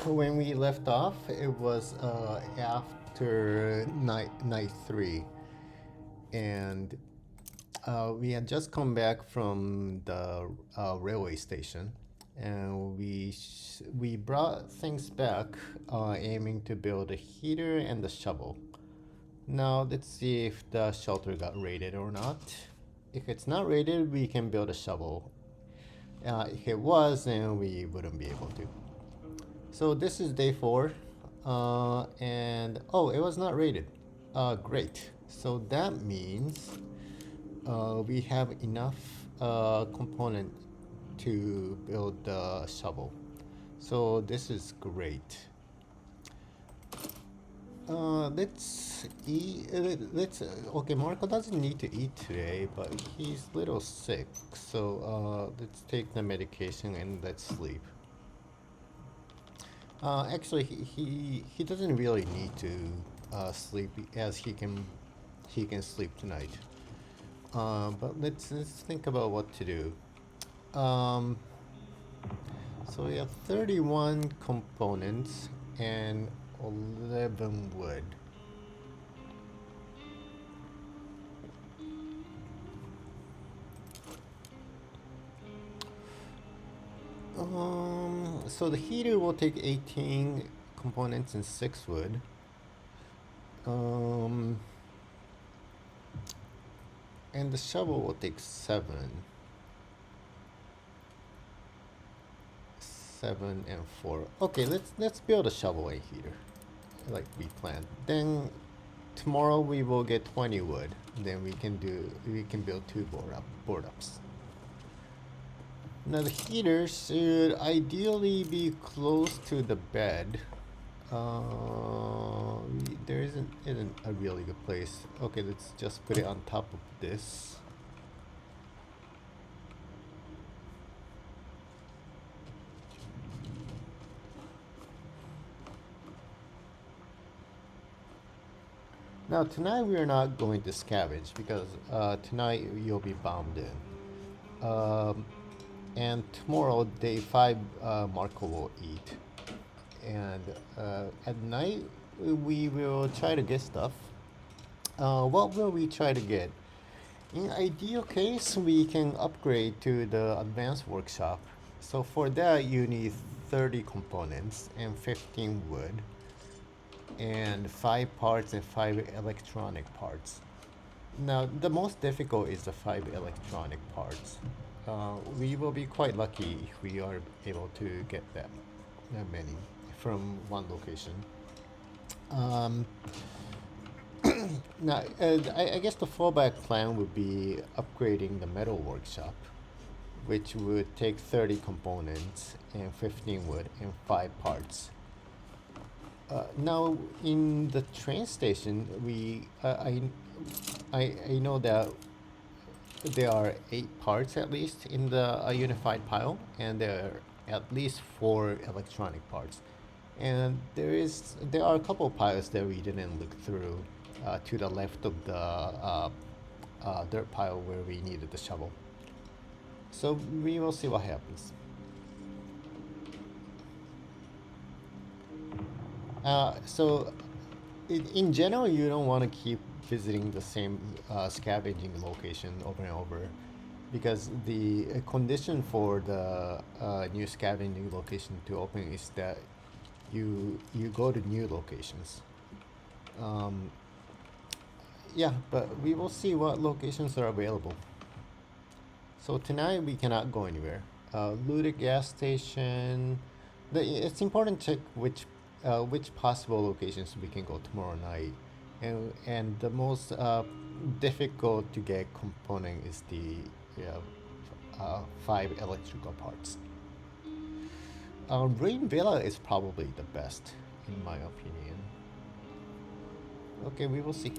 when we left off, it was after night 3, and we had just come back from the railway station, and we brought things back, aiming to build a heater and a shovel. Now let's see if the shelter got raided or not. If it's not raided, we can build a shovel. If it was, then we wouldn't be able to. So this is day 4, and oh, it was not rated. Great. So that means we have enough component to build the shovel. So this is great. Let's eat. Let's. Okay, Marko doesn't need to eat today, but he's a little sick. So let's take the medication and let's sleep. Actually, he doesn't really need to sleep, as he can sleep tonight. But let's think about what to do. So we have 31 components and 11 wood. So the heater will take 18 components and 6 wood. And the shovel will take 7 and 4. Okay, let's build a shovel and heater like we planned. Then tomorrow we will get 20 wood. Then we can build 2 board ups. Now the heater should ideally be close to the bed. There isn't a really good place. Okay, let's just put it on top of this. Now tonight we are not going to scavenge because tonight you'll be bombed in. And tomorrow, day 5, Marko will eat. And at night, we will try to get stuff. What will we try to get? In ideal case, we can upgrade to the advanced workshop. So for that, you need 30 components and 15 wood, and 5 parts and 5 electronic parts. Now, the most difficult is the 5 electronic parts. We will be quite lucky if we are able to get that many from one location. Now, I guess the fallback plan would be upgrading the metal workshop, which would take 30 components and 15 wood and 5 parts. Now, in the train station, I know that there are 8 parts at least in the unified pile, and there are at least 4 electronic parts. And there are a couple of piles that we didn't look through, to the left of the dirt pile where we needed the shovel. So we will see what happens. So in general, you don't want to keep visiting the same scavenging location over and over, because the condition for the new scavenging location to open is that you go to new locations. Yeah, but we will see what locations are available. So tonight we cannot go anywhere. Looted gas station. It's important to check which possible locations we can go tomorrow night. And the most difficult to get component is the 5 electrical parts. Rain Villa is probably the best, in my opinion. Okay, we will see.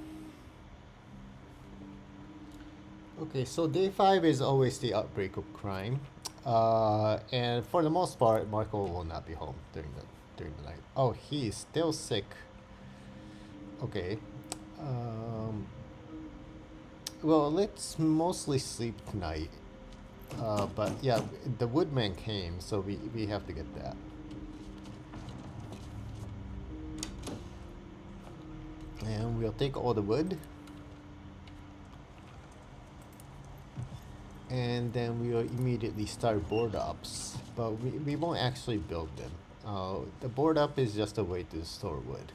Okay, so day 5 is always the outbreak of crime. And for the most part, Marko will not be home during the night. Oh, he is still sick. Okay. Well, let's mostly sleep tonight. But yeah, the woodman came, so we have to get that. And we'll take all the wood. And then we'll immediately start board ups. But we won't actually build them. The board up is just a way to store wood.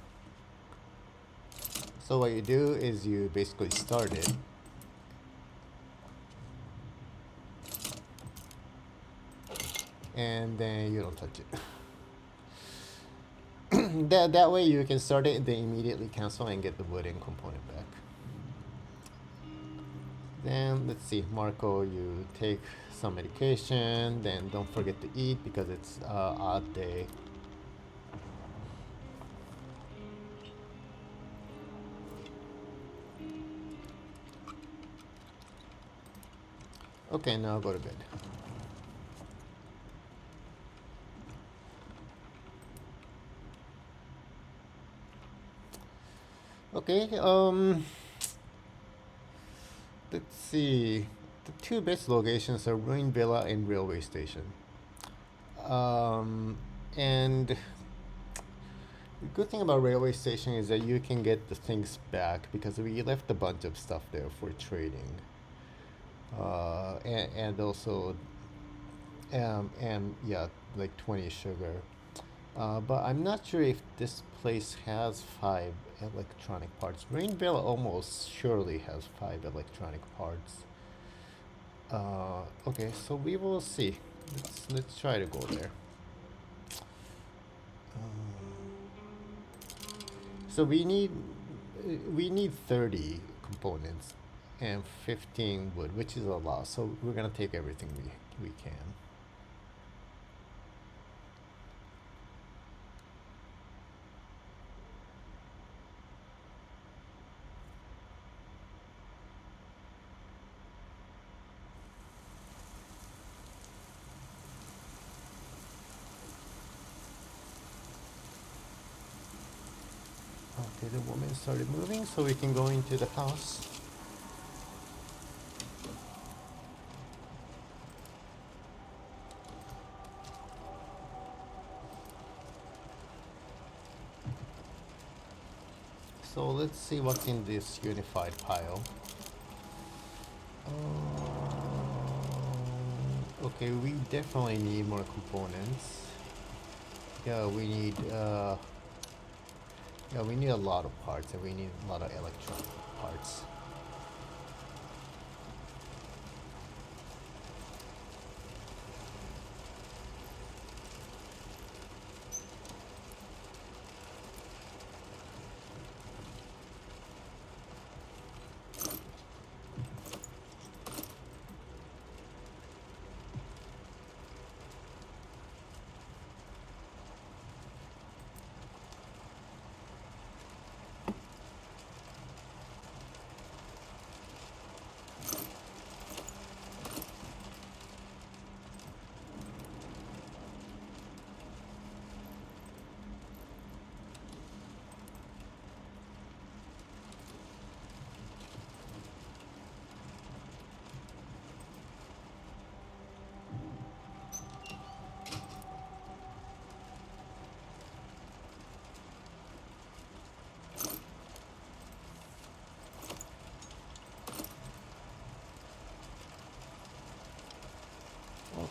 So what you do is you basically start it. And then you don't touch it. that way you can start it and then immediately cancel and get the wooden component back. Then let's see, Marko, you take some medication, then don't forget to eat because it's odd day. Okay, now go to bed. Okay, let's see. The two best locations are Ruin Villa and Railway Station. And the good thing about Railway Station is that you can get the things back because we left a bunch of stuff there for trading. And also, and yeah, like 20 sugar. But I'm not sure if this place has 5 electronic parts. Rainville almost surely has 5 electronic parts. Okay, so we will see. Let's try to go there. So we need 30 components and 15 wood, which is a lot. So we're gonna take everything we can. Okay, the woman started moving, so we can go into the house. So let's see what's in this unified pile. Okay, we definitely need more components. Yeah, we need we need a lot of parts, and we need a lot of electronic parts.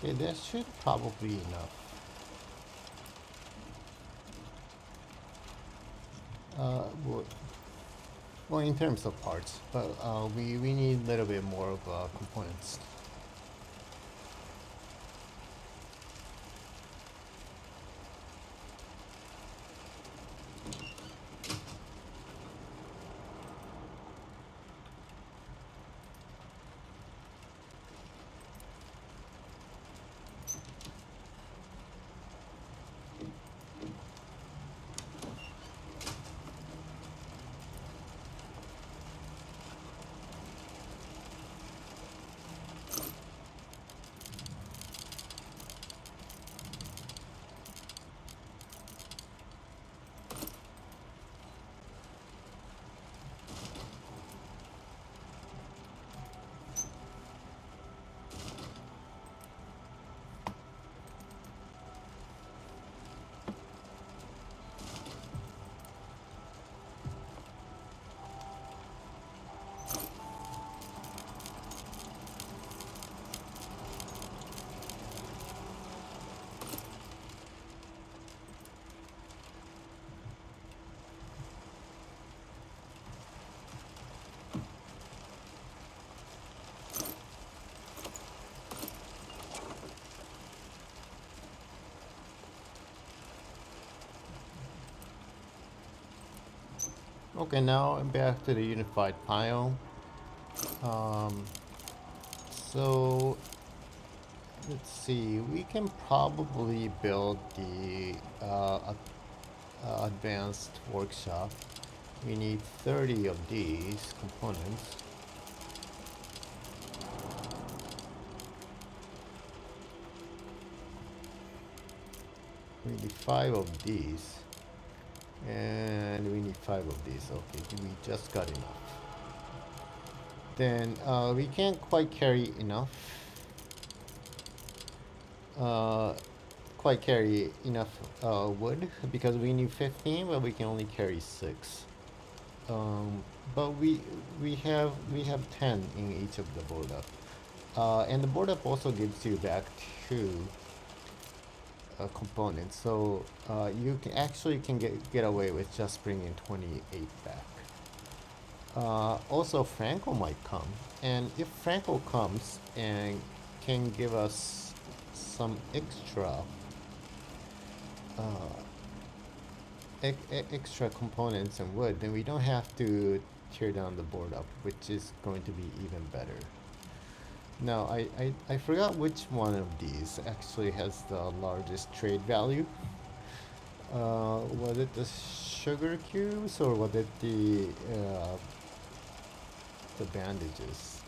Okay, that should probably be enough. Well, in terms of parts, but we need a little bit more of components. Okay, now I'm back to the unified pile. Um, so let's see, we can probably build the advanced workshop. We need 30 of these components. We need 5 of these. And we need 5 of these. Okay, we just got enough. Then we can't quite carry enough. Uh, quite carry enough wood because we need 15, but we can only carry 6. But we have 10 in each of the board up. And the board up also gives you back 2 components, so you can actually get away with just bringing 28 back. Also, Franco might come, and if Franco comes and can give us some extra extra components and wood, then we don't have to tear down the board up, which is going to be even better. Now, I forgot which one of these actually has the largest trade value. Was it the sugar cubes or was it the bandages?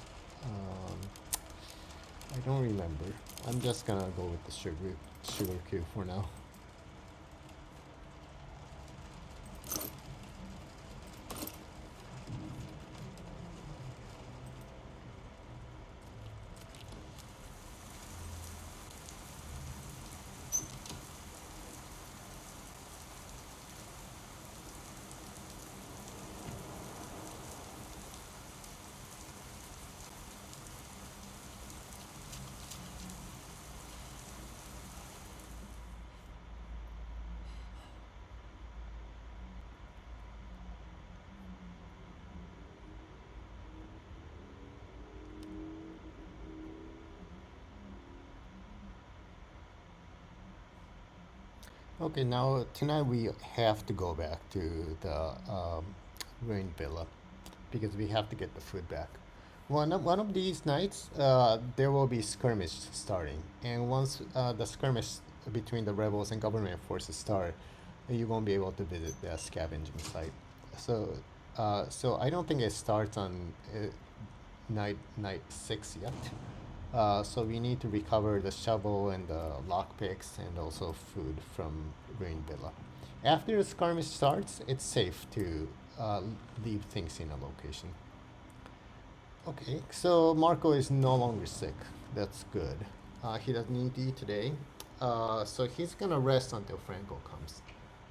I don't remember. I'm just gonna go with the sugar cube for now. Okay, now tonight we have to go back to the ruined villa because we have to get the food back. One of these nights, there will be skirmish starting, and once the skirmish between the rebels and government forces start, you won't be able to visit the scavenging site. So I don't think it starts on night 6 yet. So we need to recover the shovel and the lockpicks and also food from Ruin Villa. After the skirmish starts, it's safe to leave things in a location. Okay, so Marko is no longer sick. That's good. He doesn't need to eat today. So he's gonna rest until Franco comes.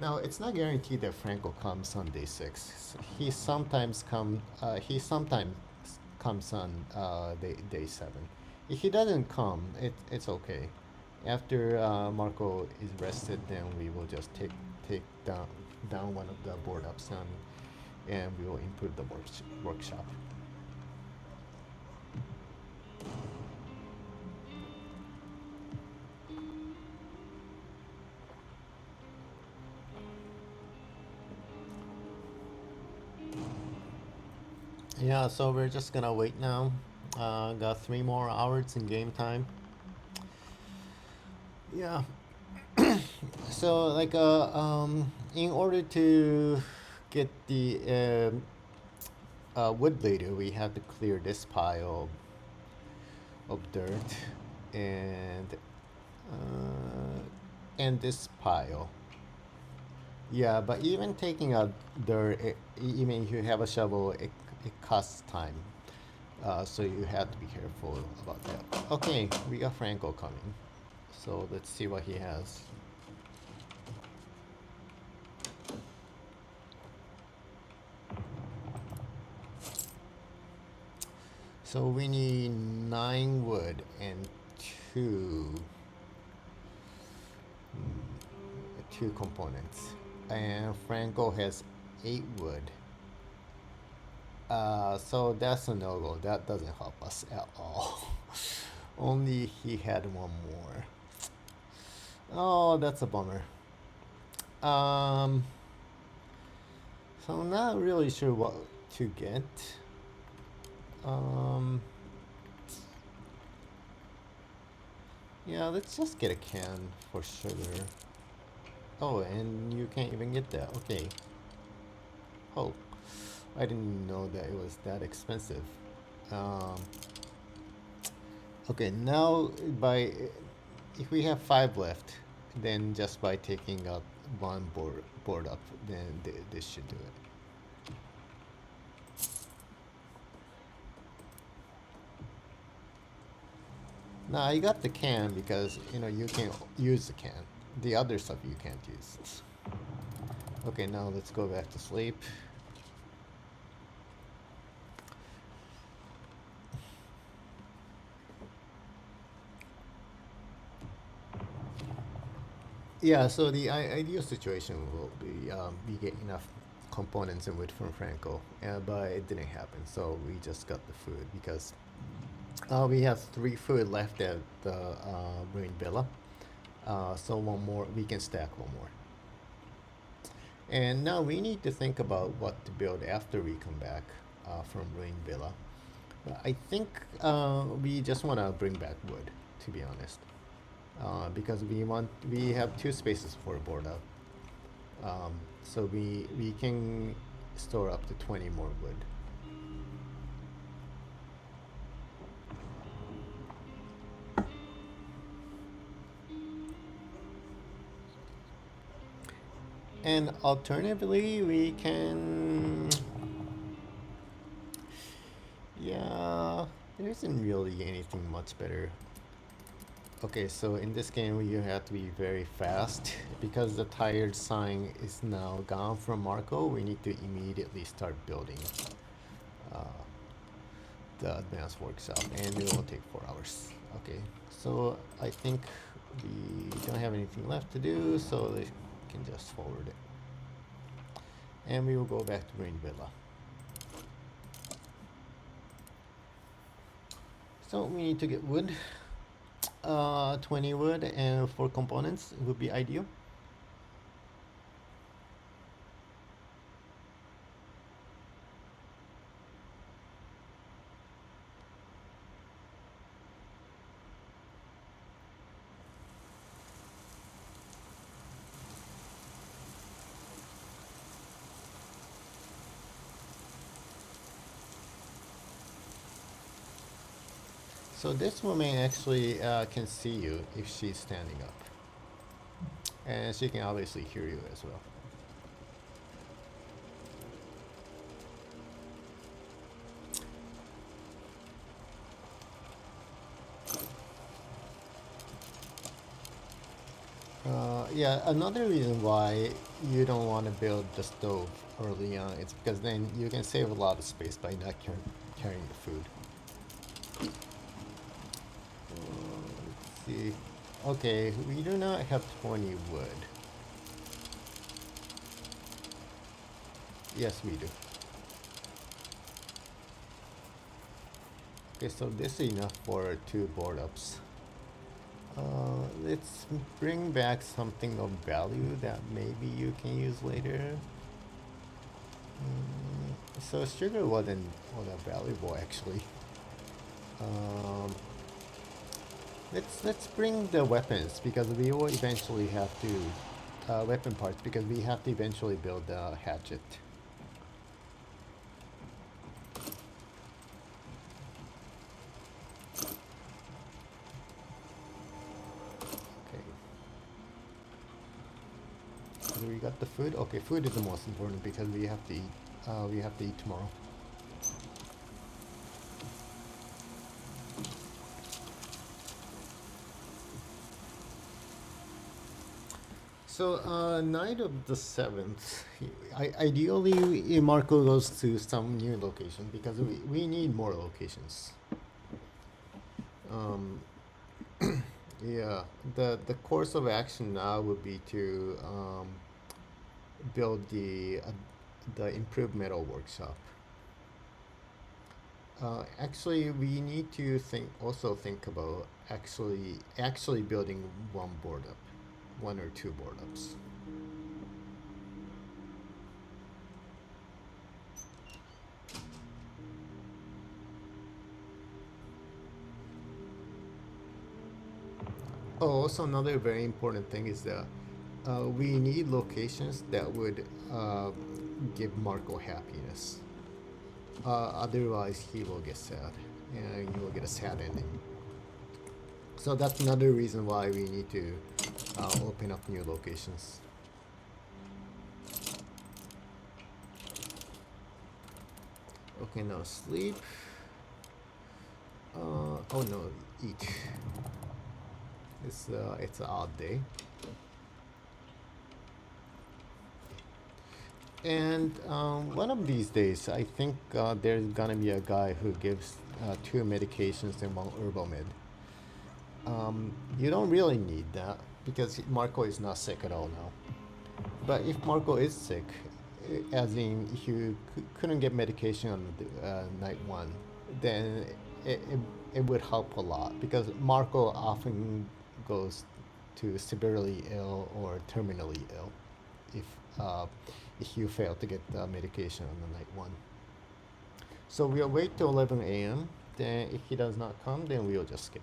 Now it's not guaranteed that Franco comes on day 6. He sometimes comes on day 7. If he doesn't come, it's okay. After Marco is rested, then we will just take down one of the board ups and we will improve the workshop. Yeah, so we're just gonna wait now. Got 3 more hours in game time. Yeah. So in order to get the wood later, we have to clear this pile of dirt and this pile. Yeah, but even taking out dirt, even if you have a shovel, it costs time. So you have to be careful about that. Okay, we got Franco coming. So let's see what he has. So we need 9 wood and 2 components. And Franco has 8 wood. So that's a no-go. That doesn't help us at all. Only he had 1 more. Oh, that's a bummer. So I'm not really sure what to get. Yeah, let's just get a can for sugar. Oh, and you can't even get that. Okay. Oh, I didn't know that it was that expensive. Um, okay, now by if we have 5 left, then just by taking up one board up, then this should do it. Now I got the can because you can use the can. The other stuff you can't use. Okay, now let's go back to sleep. Yeah, so the ideal situation will be we get enough components and wood from Franco, but it didn't happen. So we just got the food because we have 3 food left at the ruined villa. So one more, we can stack one more. And now we need to think about what to build after we come back from ruined villa. I think we just want to bring back wood, to be honest, because we have 2 spaces for board up. So we can store up to 20 more wood. And alternatively, we can... Yeah, there isn't really anything much better. Okay, so in this game you have to be very fast. Because the tired sign is now gone from Marko, we need to immediately start building the advanced workshop, and it will take 4 hours. Okay, so I think we don't have anything left to do, so they can just forward it. And we will go back to Green Villa. So we need to get wood. 20 wood and 4 components would be ideal. So this woman actually can see you if she's standing up. And she can obviously hear you as well. Yeah, another reason why you don't want to build the stove early on is because then you can save a lot of space by not carrying the food. Let's see. Okay, we do not have 20 wood. Yes, we do. Okay, so this is enough for 2 board ups. Let's bring back something of value that maybe you can use later. So sugar wasn't valuable actually. Let's bring the weapons because we will eventually have to weapon parts because we have to eventually build the hatchet. We got the food. Okay, food is the most important because we have to eat. We have to eat tomorrow. So, night of the 7th. Ideally, Marco goes to some new location because we need more locations. Yeah, the course of action now would be to build the improved metal workshop. Actually, we need to think about actually building one board up, 1 or 2 board ups. Oh, also another very important thing is that we need locations that would give Marco happiness. Otherwise, he will get sad, and you will get a sad ending. So that's another reason why we need to open up new locations. Okay, now sleep. Oh no, eat. It's an odd day. And one of these days, I think there's gonna be a guy who gives 2 medications and 1 herbal med. You don't really need that because Marco is not sick at all now. But if Marco is sick, as in if you couldn't get medication on night 1, then it, it, it would help a lot because Marco often goes to severely ill or terminally ill if uh, if you fail to get the medication on the night 1. So we'll wait till 11 a.m. Then if he does not come, then we'll just skip.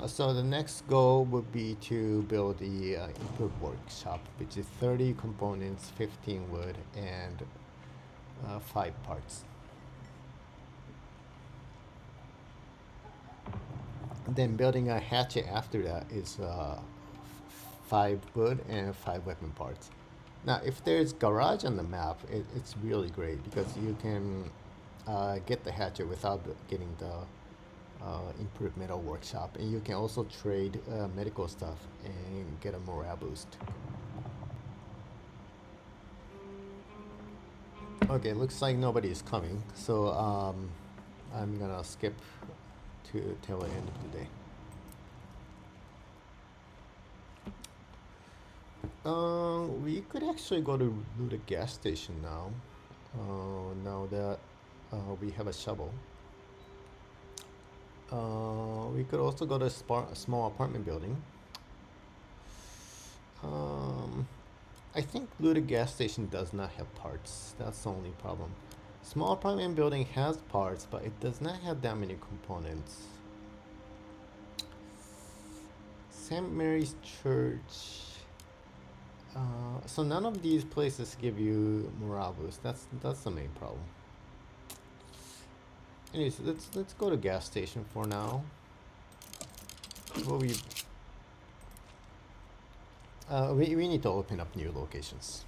So the next goal would be to build the improved workshop, which is 30 components, 15 wood, and 5 parts. Then building a hatchet after that is 5 wood and 5 weapon parts. Now, if there's garage on the map, it's really great because you can get the hatchet without getting the improved metal workshop, and you can also trade medical stuff and get a morale boost. Okay, looks like nobody is coming, so I'm gonna skip to till the end of the day. We could actually go to the gas station now. Now that we have a shovel. We could also go to a small apartment building. I think Luda gas station does not have parts. That's the only problem. Small apartment building has parts, but it does not have that many components. St. Mary's Church. So none of these places give you morale boost. That's the main problem. Anyways, let's go to gas station for now. Well, we need to open up new locations.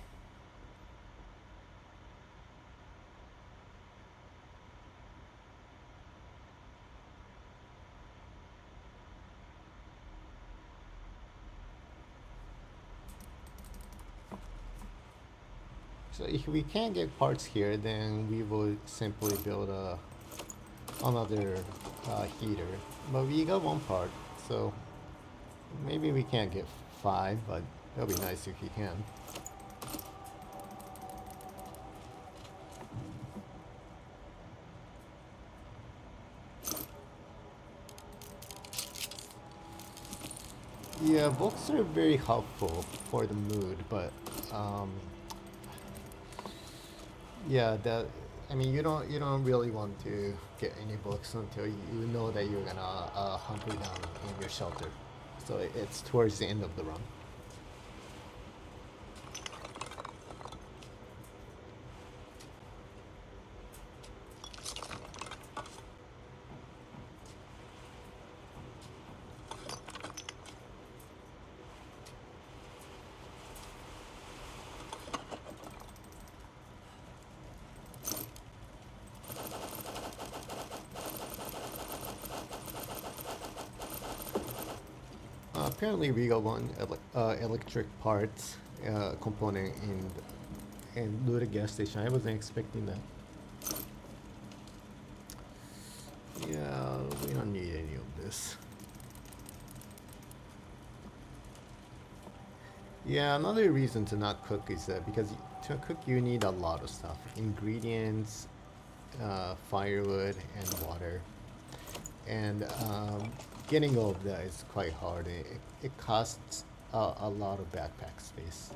So if we can't get parts here, then we will simply build another heater. But we got 1 part, so maybe we can't get 5, but that'll be nice if we can. Yeah, books are very helpful for the mood, but yeah, that I mean you don't really want to get any books until you know that you're gonna hunker down in your shelter. So it's towards the end of the run. Apparently we got 1 electric parts component in Luda gas station. I wasn't expecting that. Yeah, we don't need any of this. Yeah, another reason to not cook is that because to cook you need a lot of stuff. Ingredients, firewood, and water. And getting all of that is quite hard. It costs a lot of backpack space.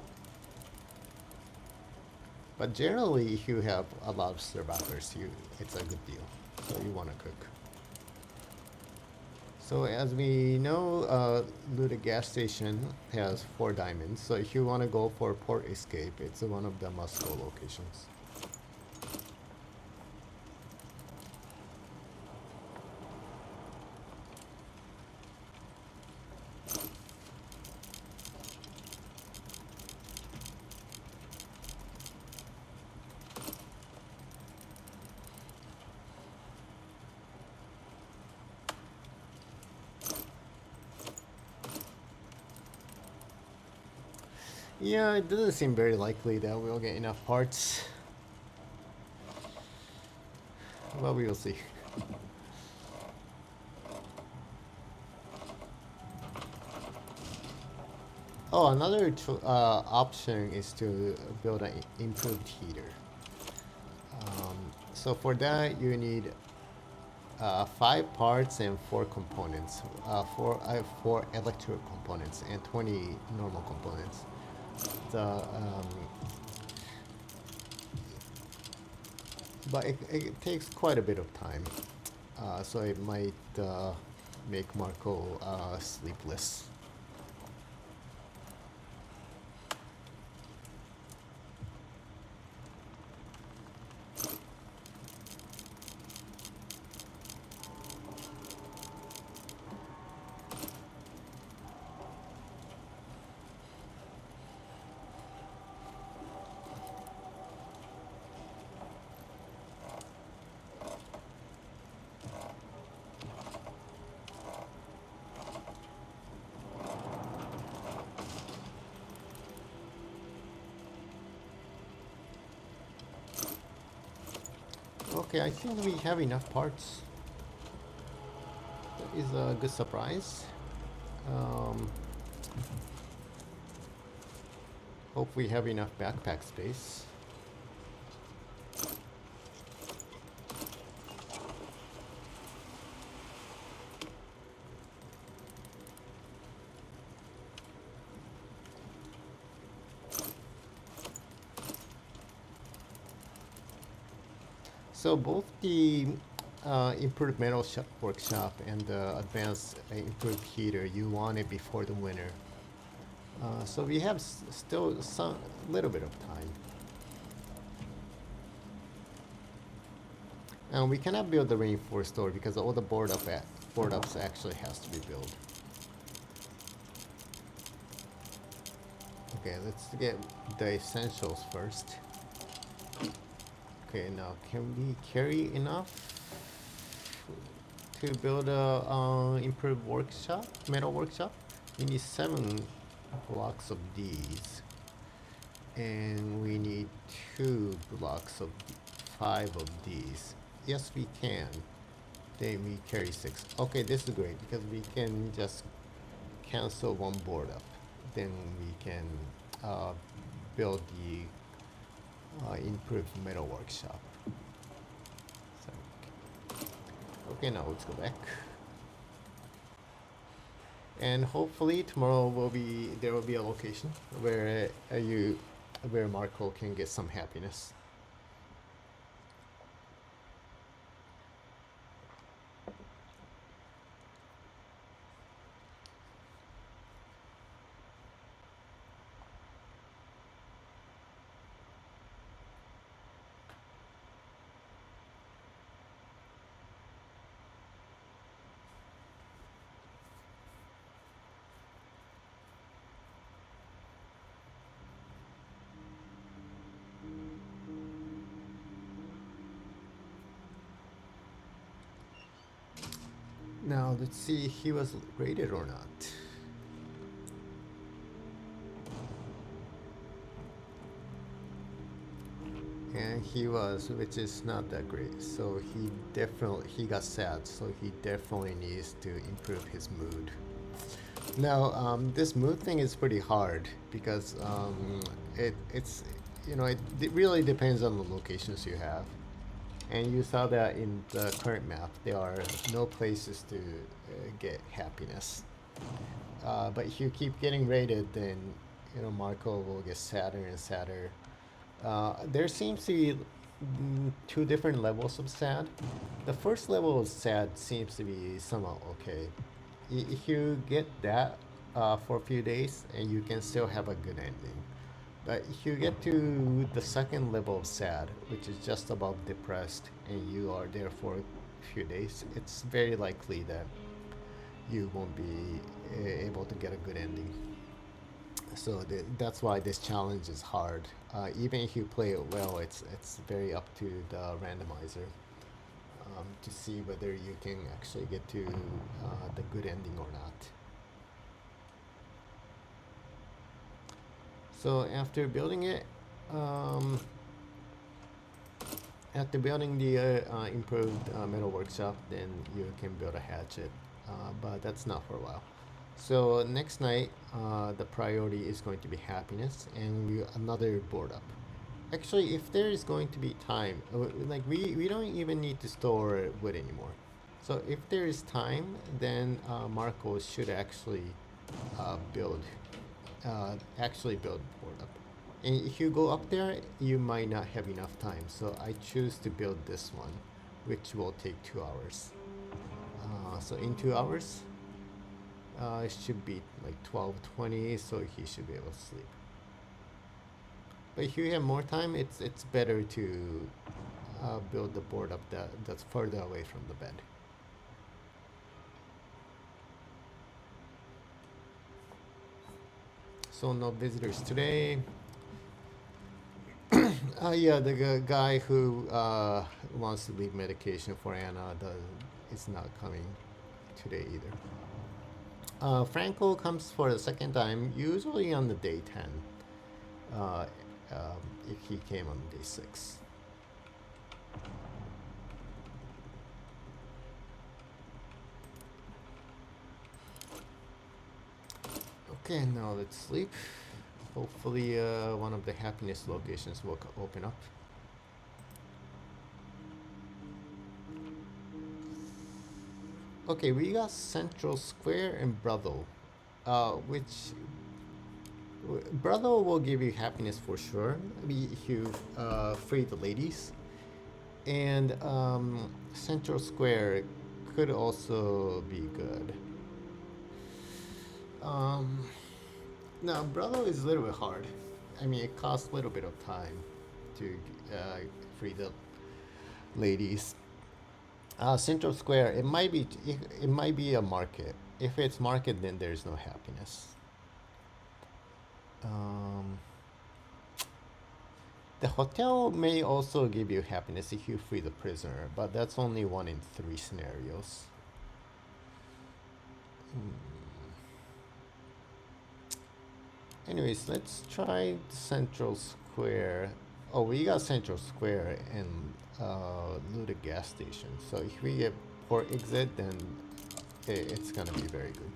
But generally, if you have a lot of survivors, it's a good deal. So you want to cook. So as we know, Luda gas station has 4 diamonds. So if you want to go for port escape, it's one of the must-go locations. Yeah, it doesn't seem very likely that we'll get enough parts. Well, we will see. Oh, another option is to build an improved heater. So for that, you need 5 parts and 4 components. Four electrical components and 20 normal components. But it takes quite a bit of time, so it might make Marco sleepless. Okay, I think we have enough parts. That is a good surprise. Hope we have enough backpack space. So both the improved metal workshop and the advanced improved heater, you want it before the winter. So we have still some little bit of time. And we cannot build the reinforced door because all the board ups actually has to be built. Okay, let's get the essentials first. Okay, now can we carry enough to build a improved workshop, metal workshop? We need 7 blocks of these, and we need 2 blocks of 5 of these. Yes, we can. Then we carry 6. Okay, this is great because we can just cancel 1 board up. Then we can build the improved metal workshop. So, okay, now let's go back. And hopefully tomorrow there will be a location where where Marko can get some happiness. Now let's see if he was rated or not. And he was, which is not that great. So he got sad. So he definitely needs to improve his mood. Now this mood thing is pretty hard because it's it really depends on the locations you have. And you saw that in the current map, there are no places to get happiness. But if you keep getting raided, then Marko will get sadder and sadder. There seems to be 2 different levels of sad. The first level of sad seems to be somewhat okay. if you get that for a few days, and you can still have a good ending. But if you get to the second level of sad, which is just above depressed, and you are there for a few days, it's very likely that you won't be able to get a good ending. So that's why this challenge is hard. Even if you play it well, it's very up to the randomizer to see whether you can actually get to the good ending or not. So after building it, after building the improved metal workshop, then you can build a hatchet, but that's not for a while. So next night, the priority is going to be happiness, and another board up. Actually, if there is going to be time, like we don't even need to store wood anymore. So if there is time, then Marko should actually build board up. And if you go up there, you might not have enough time. So I choose to build this one, which will take 2 hours. So in 2 hours, it should be like 12:20, so he should be able to sleep. But if you have more time, it's better to build the board up that's further away from the bed. So no visitors today. Yeah, the guy who wants to leave medication for Anna is not coming today either. Franco comes for the second time, usually on the day 10. If he came on day 6. Okay, now let's sleep. Hopefully one of the happiness locations will open up. Okay, we got Central Square and Brothel, which Brothel will give you happiness for sure if you free the ladies, and Central Square could also be good. Now Brothel is a little bit hard. I mean, it costs a little bit of time to free the ladies. Central Square, it might be a market. If it's market, then there's no happiness. The hotel may also give you happiness if you free the prisoner, but that's only 1 in 3 scenarios. Anyways, let's try Central Square. Oh, we got Central Square and loot a gas station. So if we get port exit, then it's gonna be very good.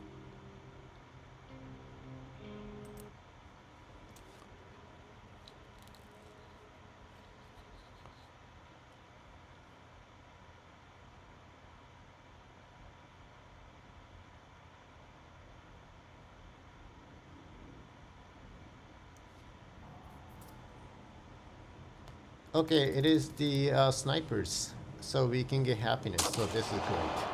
Okay, it is the snipers, so we can get happiness, so this is great.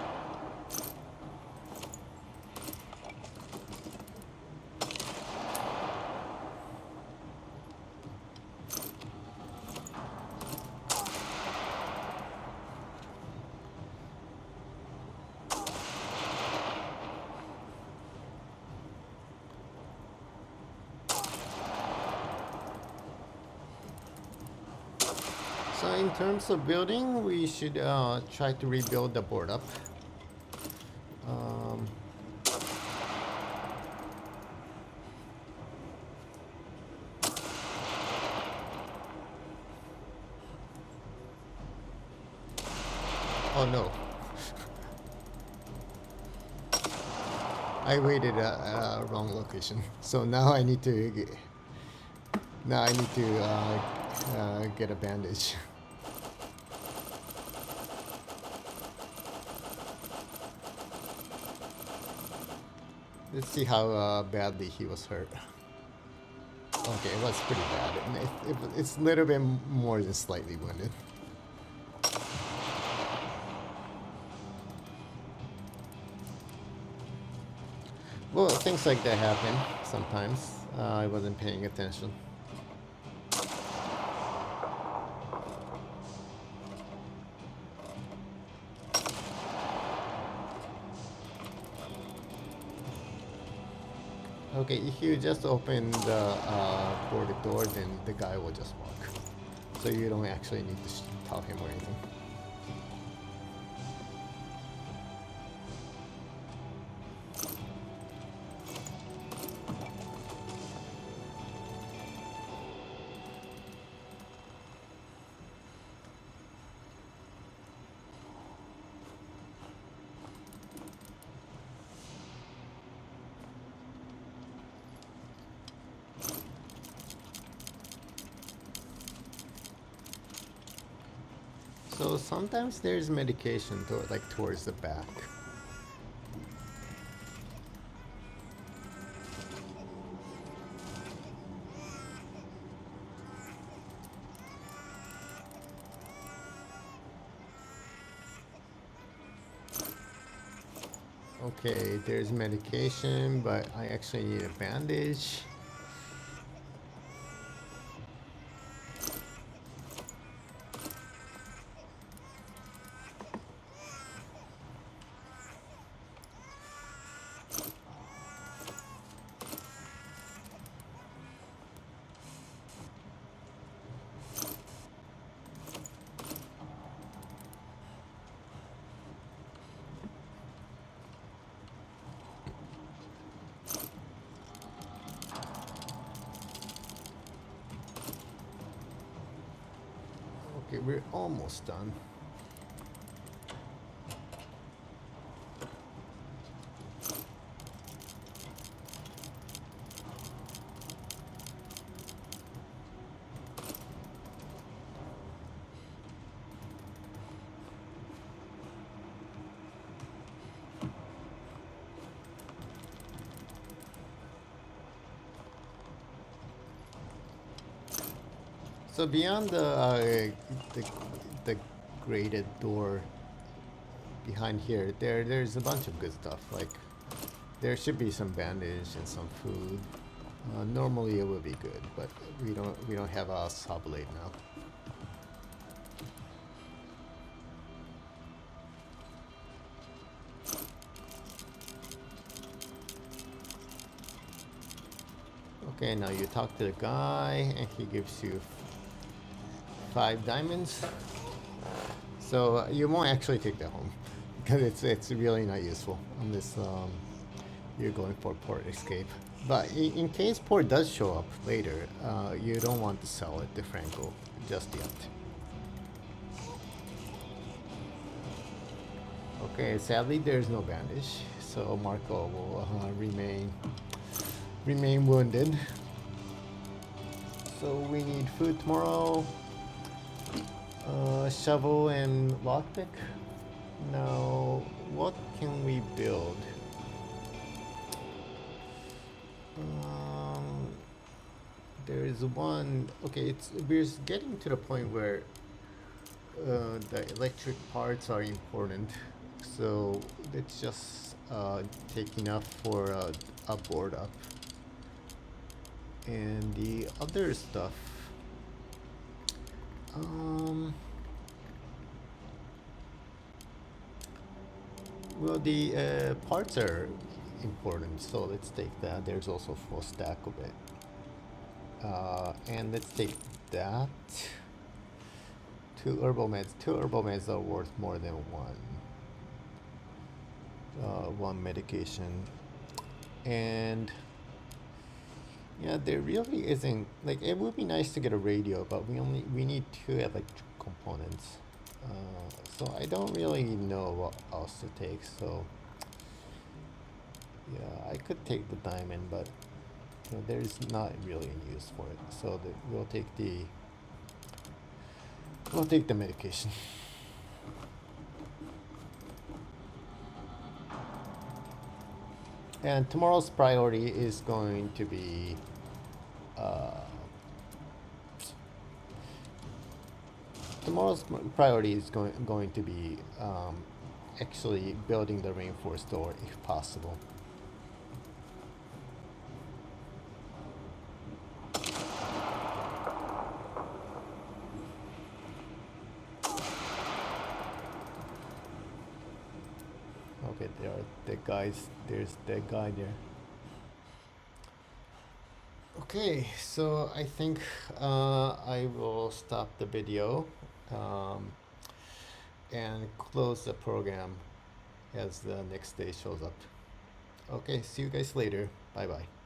So in terms of building, we should try to rebuild the board up. Oh no. I waited a wrong location. So now I need to get a bandage. Let's see how badly he was hurt. Okay, it was pretty bad. It's a little bit more than slightly wounded. Well, things like that happen sometimes. I wasn't paying attention. Okay, if you just open the ported door, then the guy will just walk. So you don't actually need to tell him or anything. So sometimes there's medication like towards the back. Okay, there's medication, but I actually need a bandage. Okay, we're almost done. So beyond the, the graded door behind here, there's a bunch of good stuff. Like there should be some bandage and some food. Normally it would be good, but we don't have a sub blade now. Okay, now you talk to the guy and he gives you 5 diamonds. So you won't actually take that home because it's really not useful unless you're going for port escape. But in case port does show up later, you don't want to sell it to Franco just yet. Okay, sadly there's no bandage, so Marko will remain wounded. So we need food tomorrow. Shovel and lockpick. Now, what can we build? There is one. Okay, we're getting to the point where the electric parts are important. So let's just take enough for a board up. And the other stuff. Well, the parts are important, so let's take that. There's also a full stack of it. And let's take that. 2 herbal meds. 2 herbal meds are worth more than one medication. And yeah, there really isn't, like, it would be nice to get a radio, but we need 2 electric components. So I don't really know what else to take, so yeah, I could take the diamond, but you know, there's not really any use for it. So we'll take the medication. And tomorrow's priority is going to be going to be actually building the reinforced door if possible. Okay, there are dead guys. There's dead guy there. Okay, so I think I will stop the video um, and close the program as the next day shows up. Okay, see you guys later. Bye bye.